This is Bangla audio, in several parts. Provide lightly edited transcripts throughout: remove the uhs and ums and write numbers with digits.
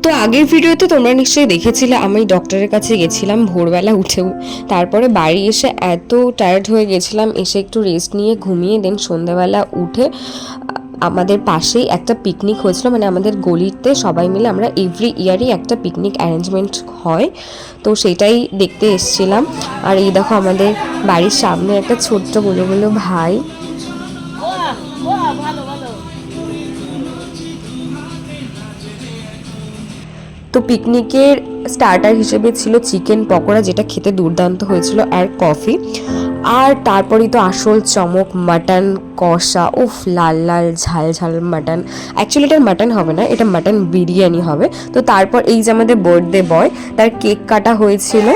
তো আগের ভিডিওতে তোমরা নিশ্চয়ই দেখেছিলে আমি ডক্টরের কাছে গেছিলাম ভোরবেলা উঠেও। তারপরে বাড়ি এসে এত টায়ার্ড হয়ে গেছিলাম, এসে একটু রেস্ট নিয়ে ঘুমিয়ে দেন সন্ধ্যাবেলা উঠে আমাদের পাশেই একটা পিকনিক হয়েছিল, মানে আমাদের গলিতে সবাই মিলে আমরা এভরি ইয়ারই একটা পিকনিক অ্যারেঞ্জমেন্ট হয়, তো সেটাই দেখতে এসেছিলাম। আর এই দেখো আমাদের বাড়ির সামনে একটা ছোট্ট বলো ভাই। তো পিকনিকের স্টার্টার হিসেবে ছিল চিকেন পকোড়া, যেটা খেতে দুর্দান্ত হয়েছিল, আর কফি। আর তারপরেই তো আসল চমক, মাটন কষা। উফ, লাল লাল ঝাল ঝাল মাটন। অ্যাকচুয়ালি এটা মাটন হবে না, এটা মাটন বিরিয়ানি হবে। তো তারপর এই যে আমাদের বার্থডে বয়, তার কেক কাটা হয়েছিল।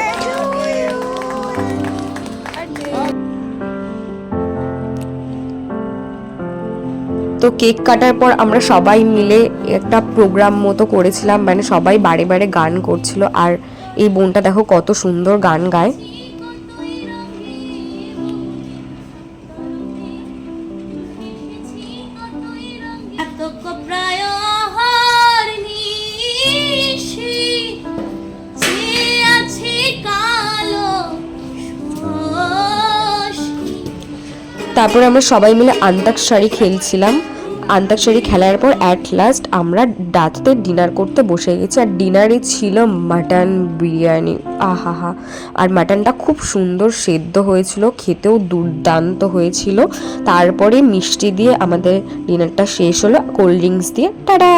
তো কেক কাটার পর আমরা সবাই মিলে একটা প্রোগ্রাম মতো করেছিলাম, মানে সবাই বারে বারে গান করছিল। আর এই বোনটা দেখো কত সুন্দর গান গায়। তারপরে আমরা সবাই মিলে আন্তাক্ষরী খেলছিলাম। আন্তাক্ষরী খেলার পর অ্যাট লাস্ট আমরা রাতে ডিনার করতে বসে গেছি। আর ডিনারে ছিল মাটন বিরিয়ানি, আহা। আর মাটনটা খুব সুন্দর সেদ্ধ হয়েছিল, খেতেও দুর্দান্ত হয়েছিল। তারপরে মিষ্টি দিয়ে আমাদের ডিনারটা শেষ হলো, কোল্ড ড্রিঙ্কস দিয়ে। টাটা।